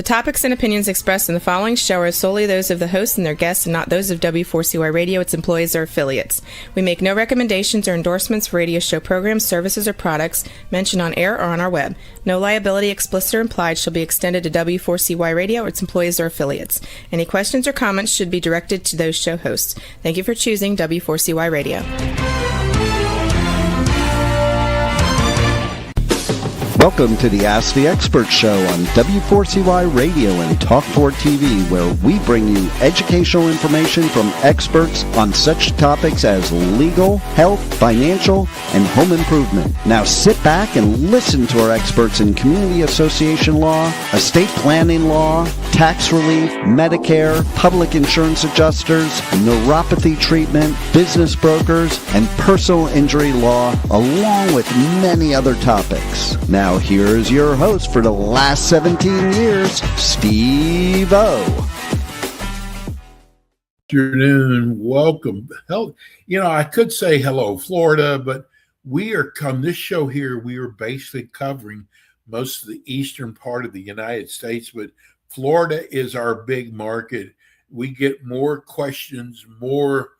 topics and opinions expressed in the following show are solely those of the host and their guests and not those of W4CY Radio, its employees, or affiliates. We make no recommendations or endorsements for radio show programs, services, or products mentioned on air or on our web. No liability, explicit or implied, shall be extended to W4CY Radio or its employees or affiliates. Any questions or comments should be directed to those show hosts. Thank you for choosing W4CY Radio. Welcome to the Ask the Expert Show on W4CY Radio and Talk4 TV, where we bring you educational information from experts on such topics as legal, health, financial, and home improvement. Now sit back and listen to our experts in community association law, estate planning law, tax relief, Medicare, public insurance adjusters, neuropathy treatment, business brokers, and personal injury law, along with many other topics. Now here's your host for the last 17 years, Steve O. Afternoon, welcome. I could say hello, Florida, but this show here, we are basically covering most of the eastern part of the United States, but Florida is our big market. We get more questions, more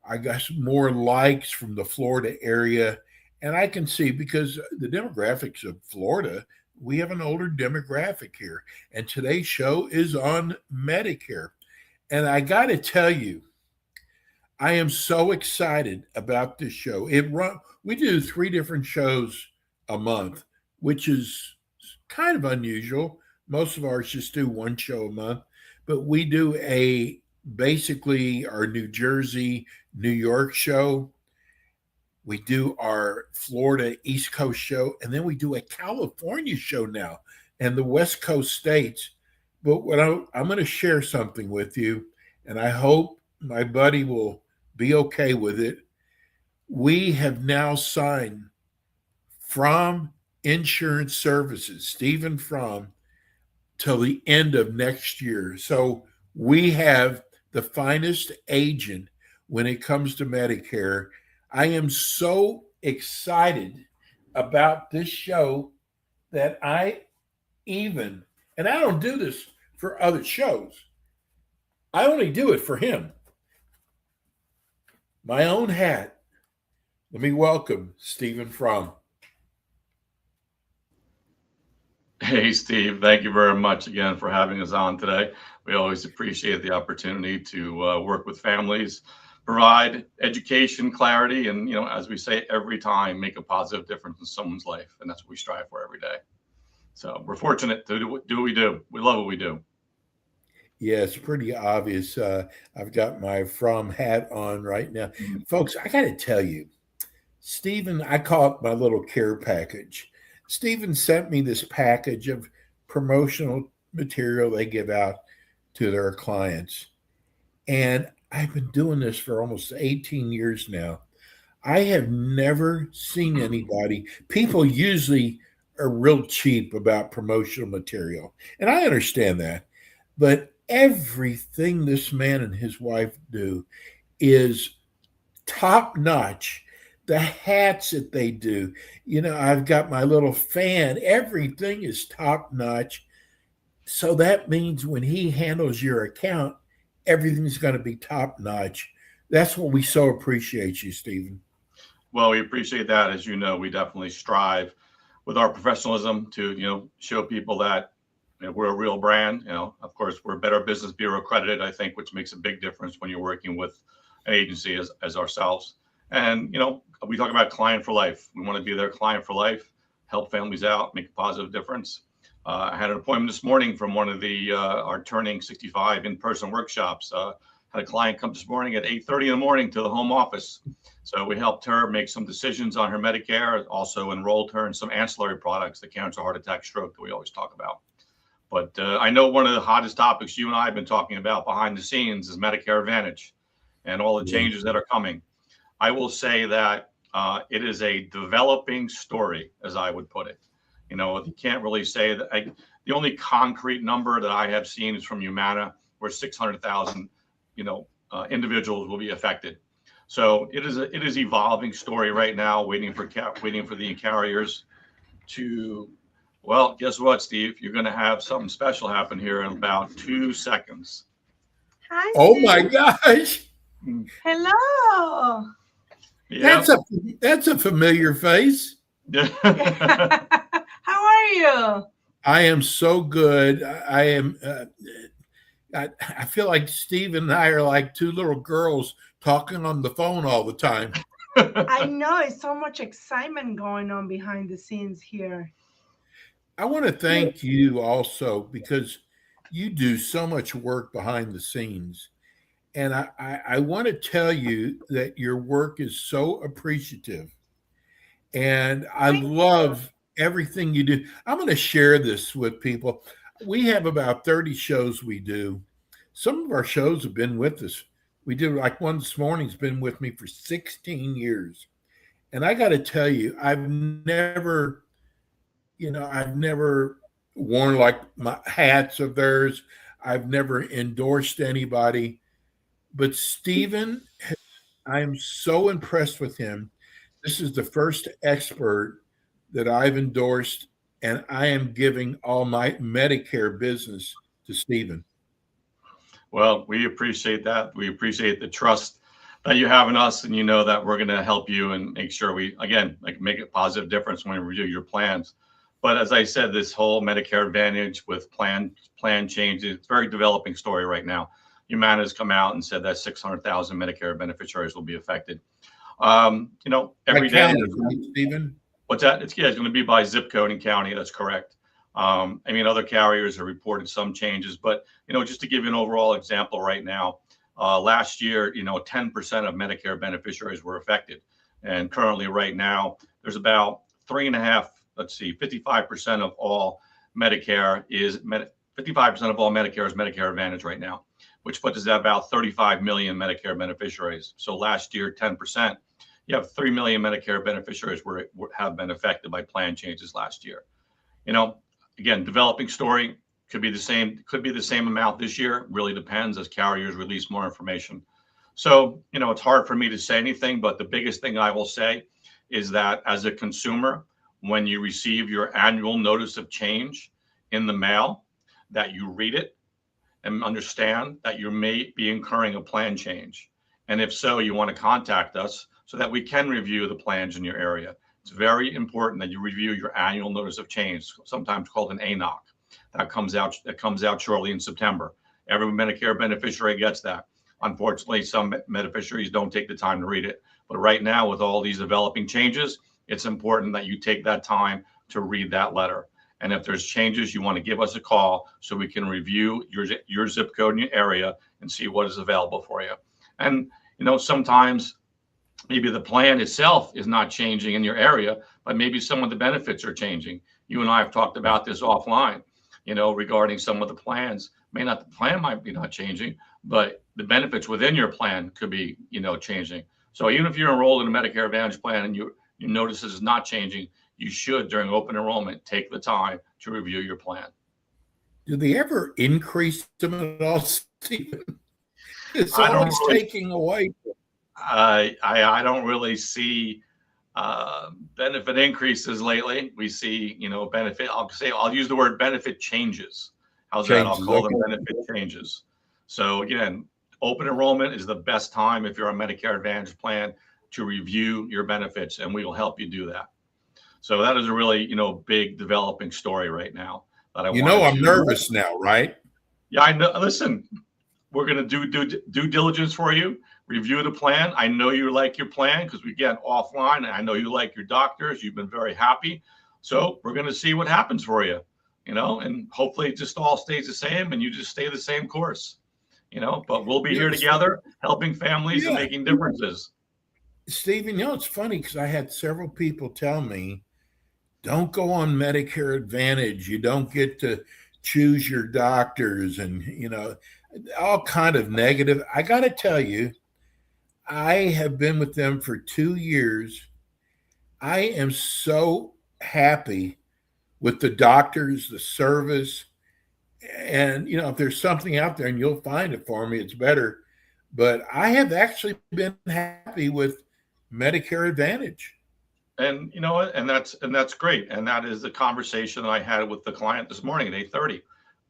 likes from the Florida area. And I can see, because the demographics of Florida, we have an older demographic here. And today's show is on Medicare. And I got to tell you, I am so excited about this show. We do 3 different shows a month, which is kind of unusual. Most of ours just do 1 show a month. But we do basically our New Jersey, New York show. We do our Florida East Coast show, and then we do a California show now, and the West Coast states. But I'm going to share something with you, and I hope my buddy will be okay with it. We have now signed From Insurance Services, Stephen From, till the end of next year. So we have the finest agent when it comes to Medicare. I am so excited about this show that I don't do this for other shows. I only do it for him. My own hat. Let me welcome Stephen From. Hey, Steve, thank you very much again for having us on today. We always appreciate the opportunity to work with families, provide education, clarity, and, as we say every time, make a positive difference in someone's life. And that's what we strive for every day. So we're fortunate to do what we do. We love what we do. Yeah, it's pretty obvious. I've got my From hat on right now. Folks, I got to tell you, Stephen, I call it my little care package. Stephen sent me this package of promotional material they give out to their clients. And I've been doing this for almost 18 years now. I have never seen anybody. People usually are real cheap about promotional material. And I understand that. But everything this man and his wife do is top notch. The hats that they do, I've got my little fan. Everything is top notch. So that means when he handles your account, everything's going to be top notch. That's what we so appreciate you, Stephen. Well, we appreciate that. As you know, we definitely strive with our professionalism to, show people that we're a real brand. Of course, we're Better Business Bureau accredited, I think, which makes a big difference when you're working with an agency as ourselves. And, we talk about client for life. We want to be their client for life, help families out, make a positive difference. I had an appointment this morning from one of our turning 65 in-person workshops. Had a client come this morning at 8:30 in the morning to the home office. So we helped her make some decisions on her Medicare, also enrolled her in some ancillary products, the cancer, heart attack, stroke that we always talk about. But I know one of the hottest topics you and I have been talking about behind the scenes is Medicare Advantage and all the changes that are coming. I will say that it is a developing story, as I would put it. You can't really say that. The only concrete number that I have seen is from Humana, where 600,000, individuals will be affected. So it is evolving story right now, waiting for the carriers to Well, guess what, Steve? You're going to have something special happen here in about 2 seconds. Hi, Oh Steve. my gosh. Hello. Yep. That's a familiar face. How are you? I am so good. I am. I feel like Steve and I are like two little girls talking on the phone all the time. I know it's so much excitement going on behind the scenes here. I want to thank you also because you do so much work behind the scenes. And I want to tell you that your work is so appreciative. And I love everything you do. I'm going to share this with people. We have about 30 shows we do. Some of our shows have been with us. We did like one this morning's been with me for 16 years. And I got to tell you, I've never worn like my hats of theirs. I've never endorsed anybody. But Stephen, I am so impressed with him. This is the first expert that I've endorsed, and I am giving all my Medicare business to Stephen. Well, we appreciate that. We appreciate the trust that you have in us, and you know that we're going to help you and make sure we, again, like make a positive difference when we review your plans. But as I said, this whole Medicare Advantage with plan changes, it's a very developing story right now. Humana has come out and said that 600,000 Medicare beneficiaries will be affected. Every day. Right, Stephen? What's that? It's going to be by zip code and county. That's correct. Other carriers have reported some changes, but just to give you an overall example, right now, last year, 10% of Medicare beneficiaries were affected, and currently, right now, there's about 55% of all Medicare is 55% of all Medicare is Medicare Advantage right now, which puts us at about 35 million Medicare beneficiaries. So last year, 10%. You have 3 million Medicare beneficiaries have been affected by plan changes last year. Again, developing story, could be the same amount this year. Really depends as carriers release more information. So, it's hard for me to say anything, but the biggest thing I will say is that as a consumer, when you receive your annual notice of change in the mail, that you read it and understand that you may be incurring a plan change. And if so, you want to contact us so that we can review the plans in your area. It's very important that you review your annual notice of change, sometimes called an ANOC. That comes out shortly in September. Every Medicare beneficiary gets that. Unfortunately, some beneficiaries don't take the time to read it. But right now, with all these developing changes, it's important that you take that time to read that letter. And if there's changes, you want to give us a call so we can review your zip code in your area and see what is available for you. And, sometimes maybe the plan itself is not changing in your area, but maybe some of the benefits are changing. You and I have talked about this offline, regarding some of the plans. The plan might be not changing, but the benefits within your plan could be, changing. So even if you're enrolled in a Medicare Advantage plan and you notice this is not changing, you should, during open enrollment, take the time to review your plan. Do they ever increase them at all, Stephen? It's always taking away. I don't really see benefit increases lately. We see, benefit. I'll use the word benefit changes. How's that? I'll call them benefit changes. So again, open enrollment is the best time if you're on Medicare Advantage plan to review your benefits, and we will help you do that. So that is a really, big developing story right now that I'm nervous now, right? Yeah, I know. Listen, we're going to do due diligence for you, review the plan. I know you like your plan because we get offline, and I know you like your doctors. You've been very happy. So we're going to see what happens for you, and hopefully it just all stays the same and you just stay the same course, but we'll be here together helping families and making differences. Stephen, it's funny because I had several people tell me, don't go on Medicare Advantage. You don't get to choose your doctors and, all kind of negative. I got to tell you, I have been with them for 2 years. I am so happy with the doctors, the service. And, if there's something out there and you'll find it for me, it's better. But I have actually been happy with Medicare Advantage. And you know what? And that's great. And that is the conversation that I had with the client this morning at 8:30,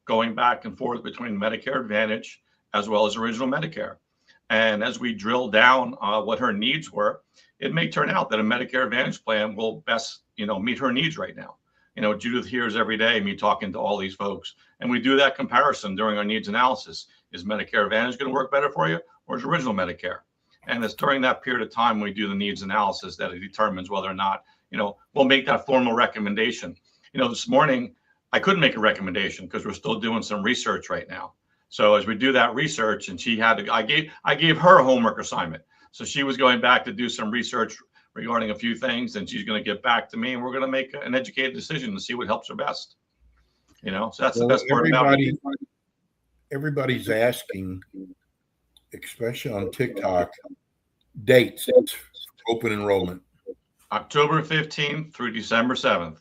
going back and forth between Medicare Advantage as well as original Medicare. And as we drill down what her needs were, it may turn out that a Medicare Advantage plan will best, meet her needs right now. Judith hears every day me talking to all these folks, and we do that comparison during our needs analysis. Is Medicare Advantage going to work better for you, or is original Medicare? And it's during that period of time we do the needs analysis that it determines whether or not, we'll make that formal recommendation. This morning I couldn't make a recommendation because we're still doing some research right now. So as we do that research, and I gave her a homework assignment. So she was going back to do some research regarding a few things, and she's going to get back to me, and we're going to make an educated decision to see what helps her best. So that's the best part about it. Everybody's asking, especially on TikTok, dates, open enrollment. October 15th through December 7th.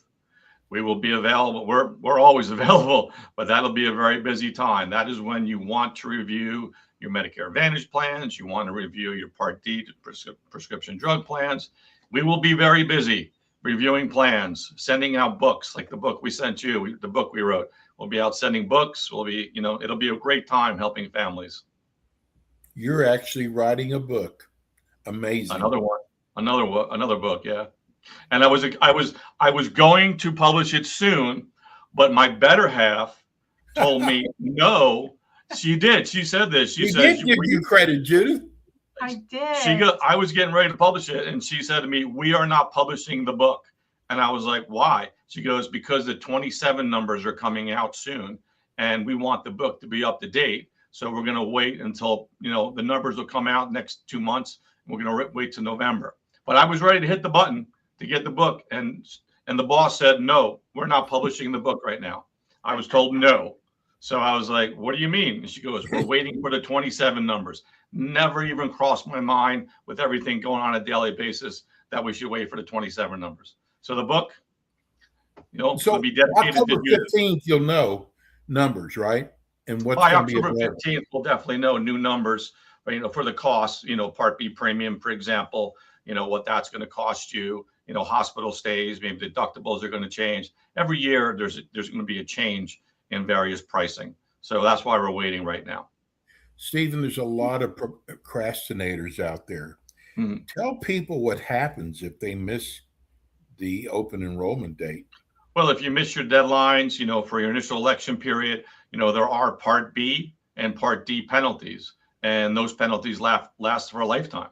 We will be available. We're always available, but that'll be a very busy time. That is when you want to review your Medicare Advantage plans. You want to review your Part D prescription drug plans. We will be very busy reviewing plans, sending out books like the book we sent you, the book we wrote. We'll be out sending books. We'll be, it'll be a great time helping families. You're actually writing a book. Amazing. Another book. Yeah. And I was going to publish it soon, but my better half told me no. She did. She said this. She said, did give you credit, Judith. I did. I was getting ready to publish it, and she said to me, "We are not publishing the book." And I was like, "Why?" She goes, "Because the 27 numbers are coming out soon, and we want the book to be up to date. So we're going to wait until the numbers will come out next 2 months. And we're going to wait till November." But I was ready to hit the button to get the book, and the boss said, "No, we're not publishing the book right now." I was told no. So I was like, "What do you mean?" And she goes, "We're waiting for the 27 numbers." Never even crossed my mind, with everything going on a daily basis, that we should wait for the 27 numbers. So the book, will be dedicated October to Judith. 15th, you'll know numbers, right? And what's By going to be October available. 15th, we'll definitely know new numbers, for the cost, Part B premium, for example, what that's going to cost you, hospital stays, maybe deductibles are going to change. Every year there's going to be a change in various pricing. So that's why we're waiting right now. Stephen, there's a lot of procrastinators out there. Mhm. Tell people what happens if they miss the open enrollment date. Well, if you miss your deadlines, for your initial election period, there are Part B and Part D penalties, and those penalties last for a lifetime.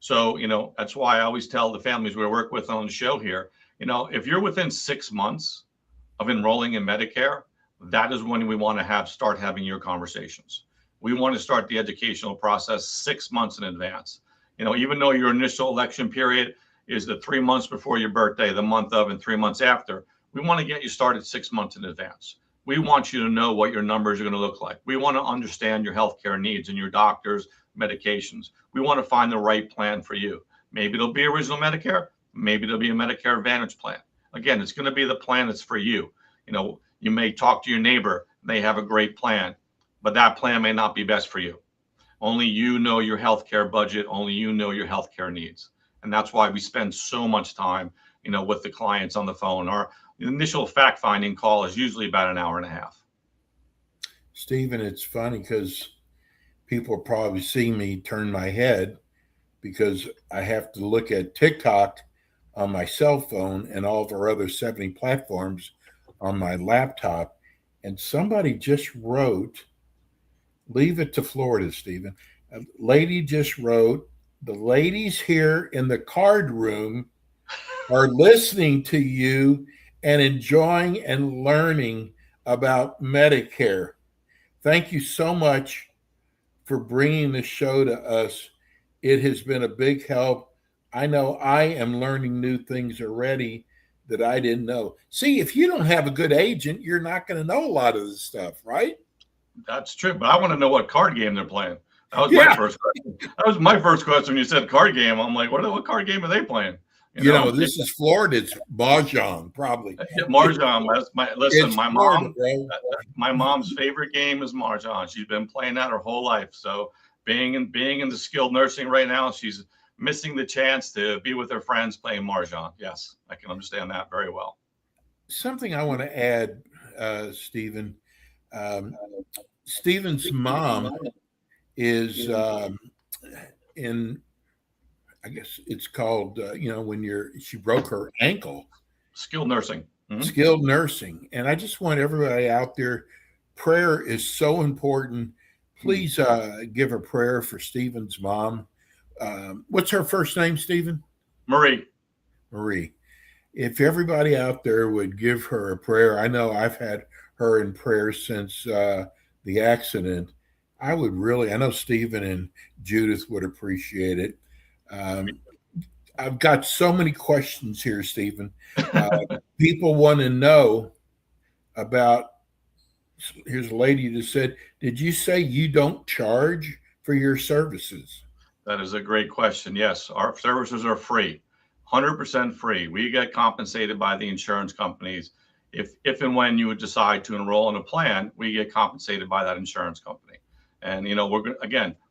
So, that's why I always tell the families we work with on the show here, if you're within 6 months of enrolling in Medicare, that is when we want to start having your conversations. We want to start the educational process 6 months in advance. Even though your initial election period is the 3 months before your birthday, the month of, and 3 months after, we want to get you started 6 months in advance. We want you to know what your numbers are going to look like. We want to understand your healthcare needs and your doctors, medications. We want to find the right plan for you. Maybe it'll be original Medicare. Maybe it'll be a Medicare Advantage plan. Again, it's going to be the plan that's for you. You may talk to your neighbor. They have a great plan, but that plan may not be best for you. Only you know your healthcare budget. Only you know your healthcare needs. And that's why we spend so much time, with the clients on the phone. Our initial fact-finding call is usually about an hour and a half. Stephen, it's funny because people probably see me turn my head because I have to look at TikTok on my cell phone and all of our other 70 platforms on my laptop. And somebody just wrote, leave it to Florida, Stephen. A lady just wrote, "The ladies here in the card room are listening to you and enjoying and learning about Medicare. Thank you so much for bringing the show to us. It has been a big help. I know I am learning new things already that I didn't know." See, if you don't have a good agent, you're not going to know a lot of this stuff, right? That's true, but I want to know what card game they're playing. That was my first question. That was my first question when you said card game. I'm like, what card game are they playing? This is Florida. It's Mahjong, probably. Mahjong. My mom's favorite game is Mahjong. She's been playing that her whole life. So being in the skilled nursing right now, she's missing the chance to be with their friends playing mahjong. Yes, I can understand that very well. Something I want to add, Stephen. Um, Stephen's mom is in, I guess it's called, when she broke her ankle. Skilled nursing. Skilled nursing. And I just want everybody out there, prayer is so important. Please give a prayer for Stephen's mom. What's her first name, Stephen? Marie. If everybody out there would give her a prayer, I know I've had her in prayer since the accident. I know Stephen and Judith would appreciate it. I've got so many questions here, Stephen. People want to know about, here's a lady that said, did you say you don't charge for your services? That is a great question. Yes, our services are free, 100% free. We get compensated by the insurance companies. If and when you would decide to enroll in a plan, we get compensated by that insurance company. And,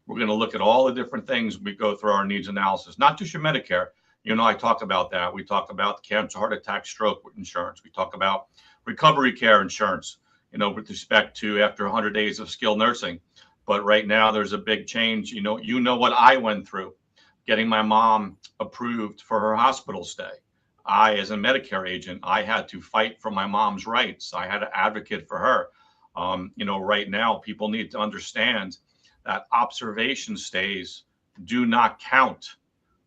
we're going to look at all the different things. We go through our needs analysis, not just your Medicare. I talk about that. We talk about cancer, heart attack, stroke insurance. We talk about recovery care insurance, with respect to after 100 days of skilled nursing. But right now there's a big change. You know what I went through, getting my mom approved for her hospital stay. I, as a Medicare agent, I had to fight for my mom's rights. I had to advocate for her. Right now people need to understand that observation stays do not count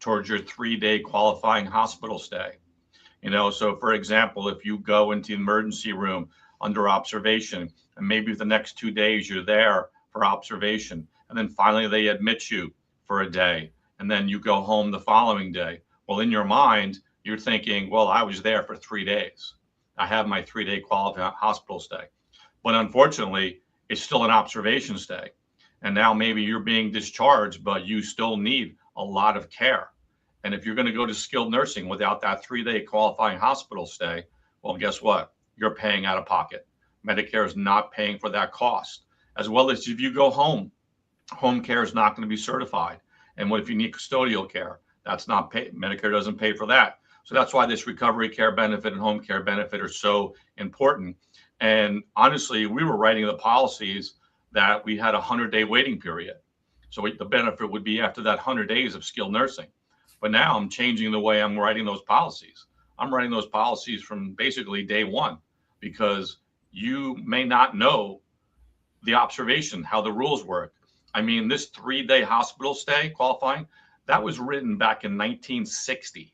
towards your 3-day qualifying hospital stay. So for example, if you go into the emergency room under observation, and maybe the next 2 days you're there for observation, and then finally they admit you for a day, and then you go home the following day. Well, in your mind, you're thinking, well, I was there for 3 days. I have my 3-day qualifying hospital stay. But unfortunately, it's still an observation stay. And now maybe you're being discharged, but you still need a lot of care. And if you're going to go to skilled nursing without that 3-day qualifying hospital stay, well, guess what? You're paying out of pocket. Medicare is not paying for that cost. As well as if you go home, home care is not going to be certified. And what if you need custodial care? That's not paid. Medicare doesn't pay for that. So that's why this recovery care benefit and home care benefit are so important. And honestly, we were writing the policies that we had a 100-day waiting period. So the benefit would be after that 100 days of skilled nursing. But now I'm changing the way I'm writing those policies. I'm writing those policies from basically day one, because you may not know the observation, how the rules work. I mean, this 3-day hospital stay qualifying, that was written back in 1960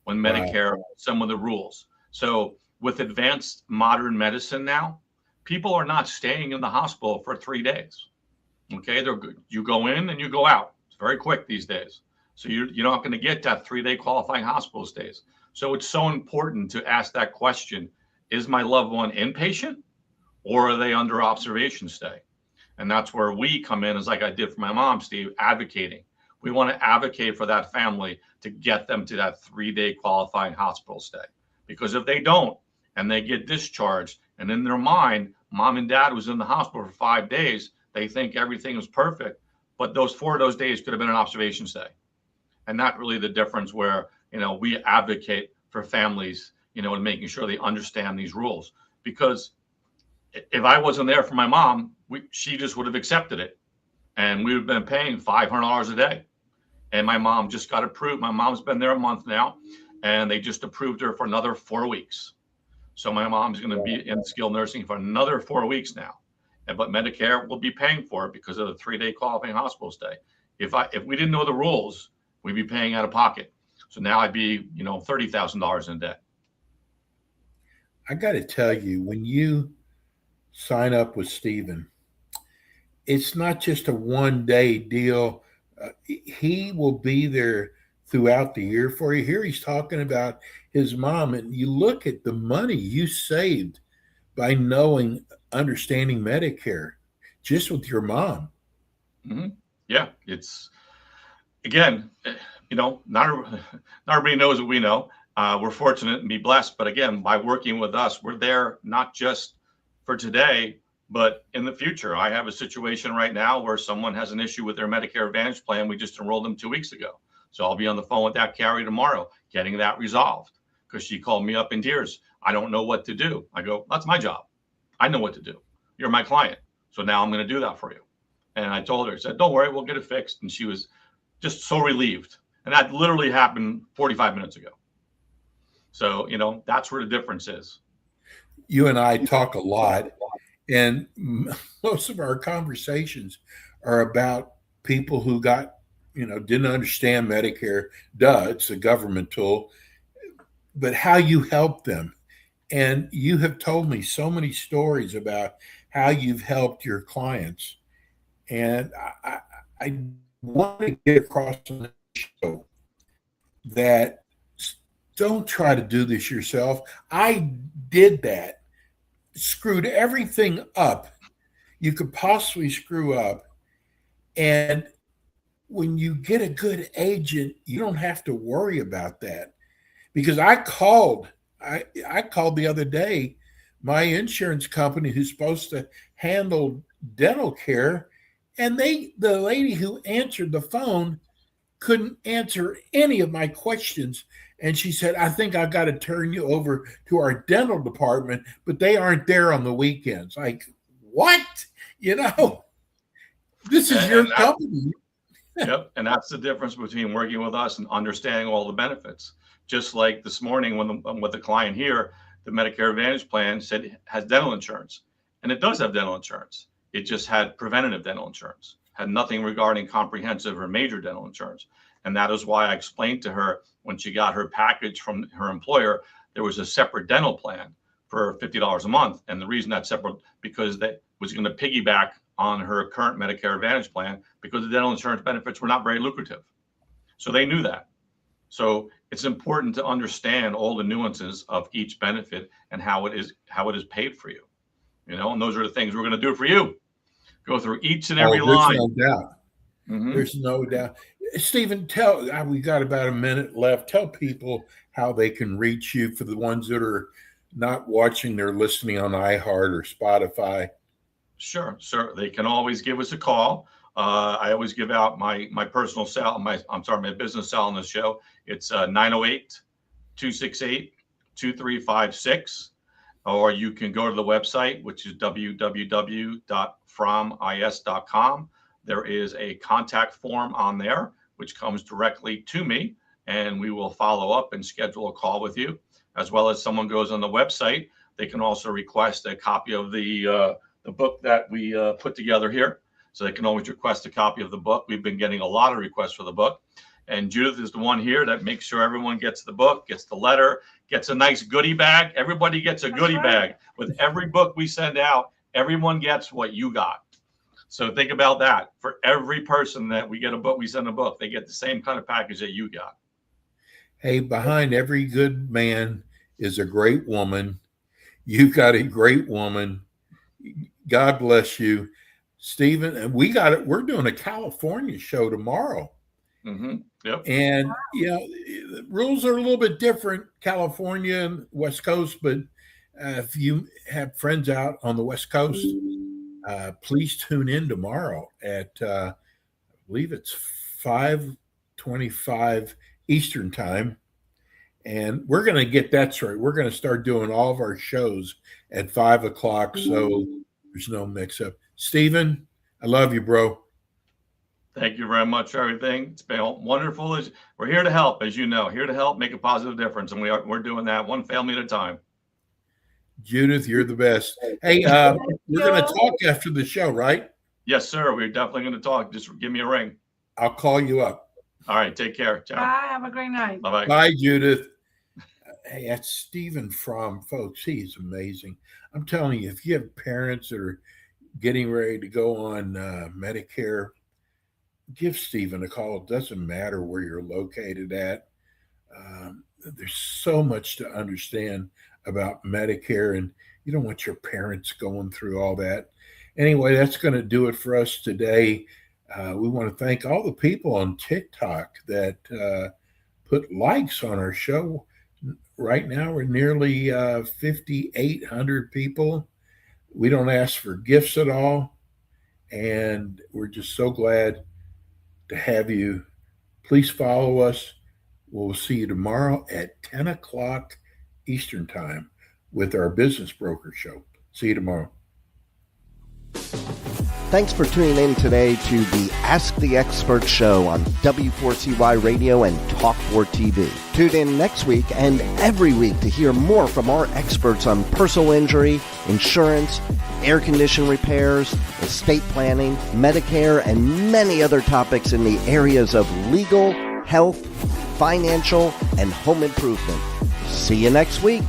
when Medicare, some of the rules. So with advanced modern medicine now, people are not staying in the hospital for 3 days. Okay, they're good. You go in and you go out. It's very quick these days. So you're not going to get that 3-day qualifying hospital stays. So it's so important to ask that question: is my loved one inpatient, or are they under observation stay? And that's where we come in, as like I did for my mom, Steve, advocating. We want to advocate for that family to get them to that 3-day qualifying hospital stay. Because if they don't, and they get discharged, and in their mind, mom and dad was in the hospital for 5 days, they think everything was perfect, but those 4 of those days could have been an observation stay. And that's really the difference where, we advocate for families, and making sure they understand these rules. Because if I wasn't there for my mom, she just would have accepted it. And we would have been paying $500 a day. And my mom just got approved. My mom's been there a month now, and they just approved her for another 4 weeks. So my mom's going to be in skilled nursing for another 4 weeks now. But Medicare will be paying for it because of the 3-day qualifying hospital stay. If we didn't know the rules, we'd be paying out of pocket. So now I'd be, $30,000 in debt. I got to tell you, when you sign up with Stephen, it's not just a 1-day deal. He will be there throughout the year for you. Here he's talking about his mom, and you look at the money you saved by understanding Medicare just with your mom. Mm-hmm. Yeah, it's, again, not everybody knows what we know. We're fortunate and be blessed, but again, by working with us, we're there not just for today, but in the future. I have a situation right now where someone has an issue with their Medicare Advantage plan. We just enrolled them 2 weeks ago. So I'll be on the phone with that carrier tomorrow, getting that resolved, because she called me up in tears. I don't know what to do. I go, that's my job. I know what to do. You're my client. So now I'm going to do that for you. And I told her, I said, don't worry, we'll get it fixed. And she was just so relieved. And that literally happened 45 minutes ago. So, that's where the difference is. You and I talk a lot, and most of our conversations are about people who didn't understand Medicare. Duh, it's a government tool, but how you help them. And you have told me so many stories about how you've helped your clients. And I want to get across on the show that don't try to do this yourself. I did that, screwed everything up you could possibly screw up. And when you get a good agent, you don't have to worry about that. Because I called the other day my insurance company who's supposed to handle dental care, and the lady who answered the phone couldn't answer any of my questions. And she said, I think I've got to turn you over to our dental department, but they aren't there on the weekends. Like, what? This is your company. Yep. And that's the difference between working with us and understanding all the benefits. Just like this morning with the client here, the Medicare Advantage plan said it has dental insurance. And it does have dental insurance. It just had preventative dental insurance, had nothing regarding comprehensive or major dental insurance. And that is why I explained to her when she got her package from her employer, there was a separate dental plan for $50 a month. And the reason that's separate, because that was going to piggyback on her current Medicare Advantage plan, because the dental insurance benefits were not very lucrative. So they knew that. So it's important to understand all the nuances of each benefit and how it is paid for you. And those are the things we're going to do for you. Go through each and every line. No doubt. Mm-hmm. There's no doubt. Stephen, we got about a minute left. Tell people how they can reach you for the ones that are not watching, they're listening on iHeart or Spotify. Sure. They can always give us a call. I always give out my personal cell, my business cell on the show. It's 908-268-2356. Or you can go to the website, which is www.fromis.com. There is a contact form on there, which comes directly to me, and we will follow up and schedule a call with you. As well as someone goes on the website, they can also request a copy of the book that we put together here. So they can always request a copy of the book. We've been getting a lot of requests for the book. And Judith is the one here that makes sure everyone gets the book, gets the letter, gets a nice goodie bag. Everybody gets a goodie bag. With every book we send out, everyone gets what you got. So think about that. For every person that we send a book, they get the same kind of package that you got. Hey, behind every good man is a great woman. You've got a great woman. God bless you, Stephen. And we're doing a California show tomorrow. Mm-hmm. Yep. And the rules are a little bit different, California and West Coast. But if you have friends out on the West Coast, please tune in tomorrow at I believe it's 5:25 Eastern time. And we're going to get that straight. We're going to start doing all of our shows at 5 o'clock. So there's no mix up. Stephen, I love you, bro. Thank you very much for everything. It's been wonderful. We're here to help, as you know, here to help make a positive difference. And we're doing that one family at a time. Judith, you're the best. Hey, we're going to talk after the show, right? Yes, sir. We're definitely going to talk. Just give me a ring. I'll call you up. All right. Take care. Ciao. Bye. Have a great night. Bye-bye. Bye, Judith. Hey, that's Stephen Fromm, folks. He's amazing. I'm telling you, if you have parents that are getting ready to go on Medicare, give Stephen a call. It doesn't matter where you're located at. There's so much to understand about Medicare, and you don't want your parents going through all that. Anyway, that's going to do it for us today. We want to thank all the people on TikTok that put likes on our show. Right now, we're nearly 5,800 people. We don't ask for gifts at all. And we're just so glad to have you Please follow us. We'll see you tomorrow at 10 o'clock Eastern Time with our Business Broker Show. See you tomorrow. Thanks for tuning in today to the Ask the Expert show on W4CY Radio and Talk4 TV. Tune in next week and every week to hear more from our experts on personal injury, insurance, air condition repairs, estate planning, Medicare, and many other topics in the areas of legal, health, financial, and home improvement. See you next week.